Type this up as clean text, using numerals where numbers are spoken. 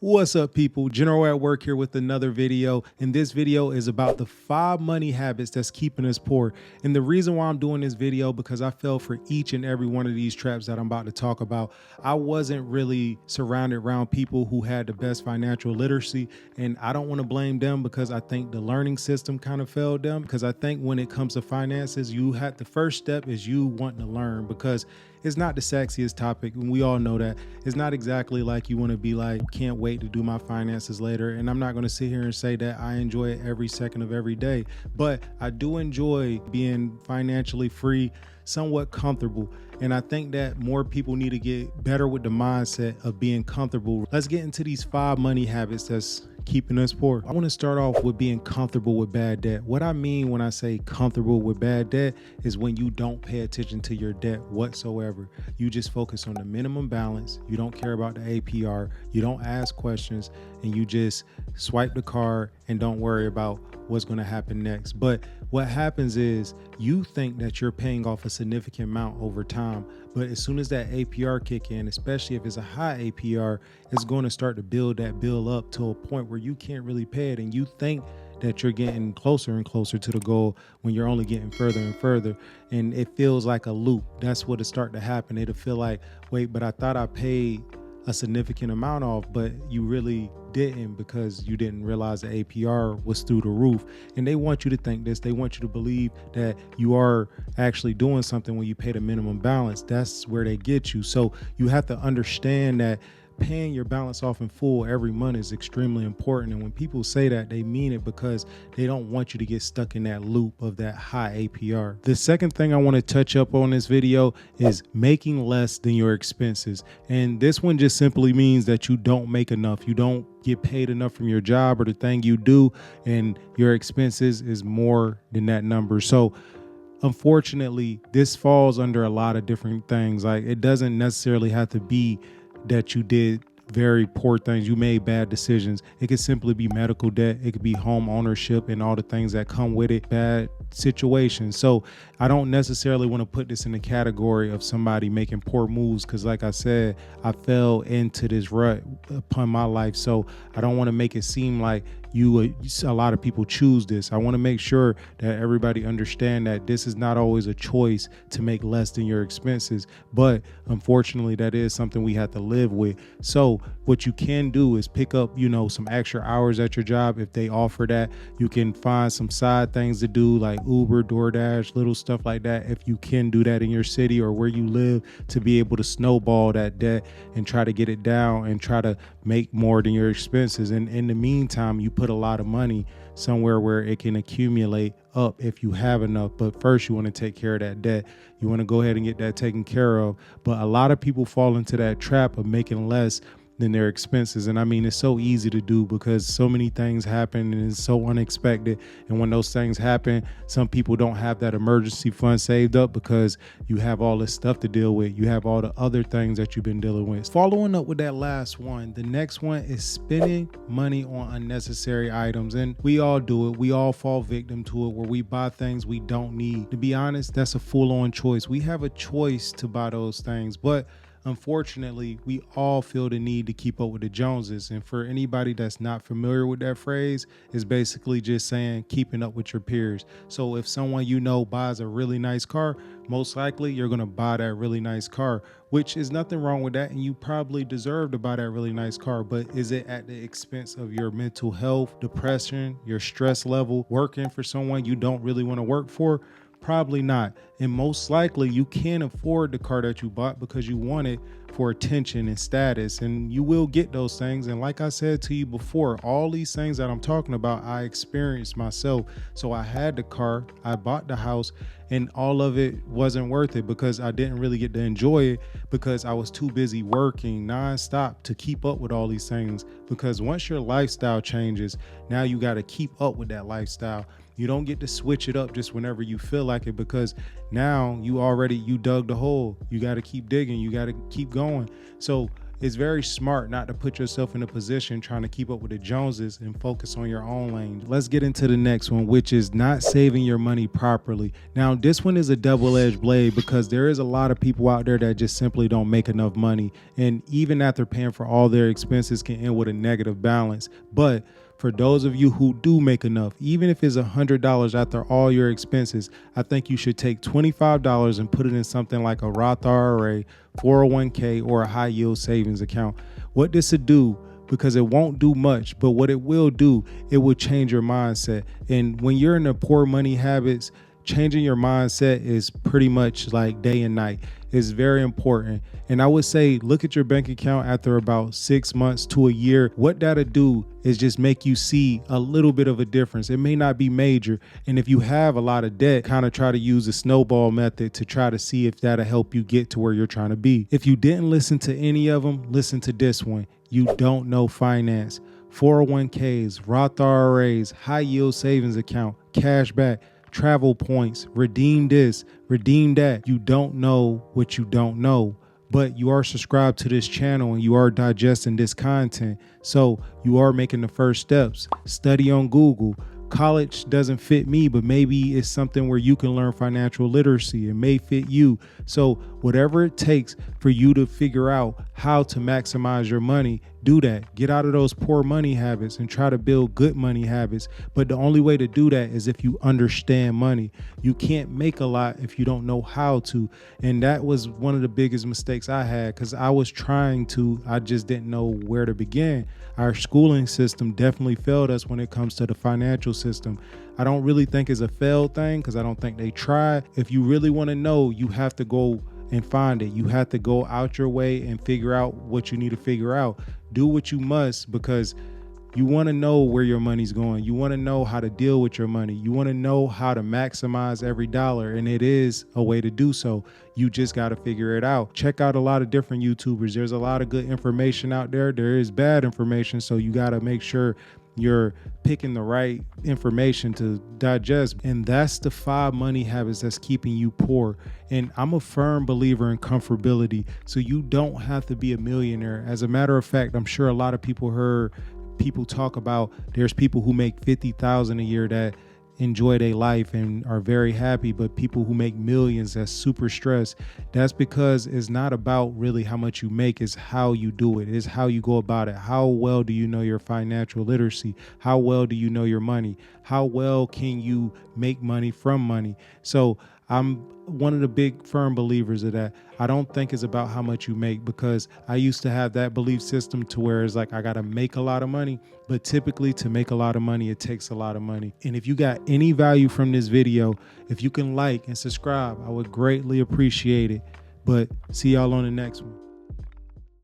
What's up, people? General at Work here with another video, and this video is about the 5 money habits that's keeping us poor. And the reason why I'm doing this video, because I fell for each and every one of these traps that I'm about to talk about. I wasn't really surrounded around people who had the best financial literacy, and I don't want to blame them because I think the learning system kind of failed them. Because I think when it comes to finances, the first step is you wanting to learn, because it's not the sexiest topic, and we all know that. It's not exactly like you want to be like, can't wait to do my finances later. And I'm not going to sit here and say that I enjoy it every second of every day, but I do enjoy being financially free, somewhat comfortable. And I think that more people need to get better with the mindset of being comfortable. Let's get into these 5 money habits that's keeping us poor. I want to start off with being comfortable with bad debt. What I mean when I say comfortable with bad debt is when you don't pay attention to your debt whatsoever. You just focus on the minimum balance. You don't care about the APR. You don't ask questions, and you just swipe the card and don't worry about what's going to happen next. But what happens is you think that you're paying off a significant amount over time, but as soon as that APR kick in, especially if it's a high APR, it's going to start to build that bill up to a point where you can't really pay it, and you think that you're getting closer and closer to the goal when you're only getting further and further. And it feels like a loop. That's what'll start to happen. It'll feel like, wait, but I thought I paid a significant amount off, but you really didn't, because you didn't realize the APR was through the roof. And they want you to think this. They want you to believe that you are actually doing something when you pay the minimum balance. That's where they get you. So you have to understand that paying your balance off in full every month is extremely important. And when people say that, they mean it, because they don't want you to get stuck in that loop of that high APR. The second thing I want to touch up on this video is making less than your expenses. And this one just simply means that you don't make enough. You don't get paid enough from your job or the thing you do, and your expenses is more than that number. So unfortunately, this falls under a lot of different things. Like, it doesn't necessarily have to be that you did very poor things, you made bad decisions. It could simply be medical debt. It could be home ownership and all the things that come with it, bad situations. So I don't necessarily want to put this in the category of somebody making poor moves, because like I said, I fell into this rut upon my life. So I don't want to make it seem like a lot of people choose this. I want to make sure that everybody understand that this is not always a choice to make less than your expenses, but unfortunately that is something we have to live with. So what you can do is pick up, some extra hours at your job. If they offer that, you can find some side things to do, like Uber, DoorDash, little stuff like that. If you can do that in your city or where you live, to be able to snowball that debt and try to get it down and try to make more than your expenses. And in the meantime, you put a lot of money somewhere where it can accumulate up if you have enough. But first, you want to take care of that debt. You want to go ahead and get that taken care of. But a lot of people fall into that trap of making less than their expenses. And I mean, it's so easy to do because so many things happen and it's so unexpected. And when those things happen, some people don't have that emergency fund saved up because you have all this stuff to deal with. You have all the other things that you've been dealing with. Following up with that last one, the next one is spending money on unnecessary items. And we all do it. We all fall victim to it, where we buy things we don't need. To be honest, that's a full-on choice. We have a choice to buy those things, but unfortunately, we all feel the need to keep up with the Joneses. And for anybody that's not familiar with that phrase, it's basically just saying keeping up with your peers. So if someone buys a really nice car, most likely you're going to buy that really nice car, which is nothing wrong with that. And you probably deserve to buy that really nice car. But is it at the expense of your mental health, depression, your stress level, working for someone you don't really want to work for? Probably not. And most likely you can't afford the car that you bought because you want it for attention and status, and you will get those things. And like I said to you before, all these things that I'm talking about, I experienced myself. So I had the car, I bought the house, and all of it wasn't worth it because I didn't really get to enjoy it because I was too busy working nonstop to keep up with all these things. Because once your lifestyle changes, now you got to keep up with that lifestyle. You don't get to switch it up just whenever you feel like it, because now you dug the hole. You got to keep digging. You got to keep going. So it's very smart not to put yourself in a position trying to keep up with the Joneses and focus on your own lane. Let's get into the next one, which is not saving your money properly. Now, this one is a double-edged blade because there is a lot of people out there that just simply don't make enough money. And even after paying for all their expenses can end with a negative balance. But for those of you who do make enough, even if it's $100 after all your expenses, I think you should take $25 and put it in something like a Roth IRA, 401k, or a high yield savings account. What this will do, because it won't do much, but what it will do, it will change your mindset. And when you're in the poor money habits, changing your mindset is pretty much like day and night. It's very important. And I would say, look at your bank account after about 6 months to a year. What that'll do is just make you see a little bit of a difference. It may not be major. And if you have a lot of debt, kind of try to use the snowball method to try to see if that'll help you get to where you're trying to be. If you didn't listen to any of them, listen to this one. You don't know finance. 401ks, Roth IRAs, high yield savings account, cash back, travel points, redeem this, redeem that. You don't know what you don't know, but you are subscribed to this channel and you are digesting this content. So you are making the first steps. Study on Google. College doesn't fit me, but maybe it's something where you can learn financial literacy. It may fit you. So whatever it takes for you to figure out how to maximize your money, do that. Get out of those poor money habits and try to build good money habits. But the only way to do that is if you understand money. You can't make a lot if you don't know how to. And that was one of the biggest mistakes I had because I was trying to, I just didn't know where to begin. Our schooling system definitely failed us when it comes to the financial system. I don't really think it's a failed thing because I don't think they try. If you really want to know, you have to go and find it. You have to go out your way and figure out what you need to figure out. Do what you must because you want to know where your money's going. You want to know how to deal with your money. You want to know how to maximize every dollar, and it is a way to do so. You just got to figure it out. Check out a lot of different YouTubers. There's a lot of good information out there. There is bad information, so you got to make sure you're picking the right information to digest. And that's the 5 money habits that's keeping you poor. And I'm a firm believer in comfortability. So you don't have to be a millionaire. As a matter of fact, I'm sure a lot of people heard people talk about there's people who make $50,000 a year that enjoy their life and are very happy, but people who make millions that's super stressed. That's because it's not about really how much you make, it's how you do it. It's how you go about it. How well do you know your financial literacy? How well do you know your money? How well can you make money from money? So I'm one of the big firm believers of that. I don't think it's about how much you make because I used to have that belief system to where it's like I got to make a lot of money, but typically to make a lot of money, it takes a lot of money. And if you got any value from this video, if you can like and subscribe, I would greatly appreciate it. But see y'all on the next one.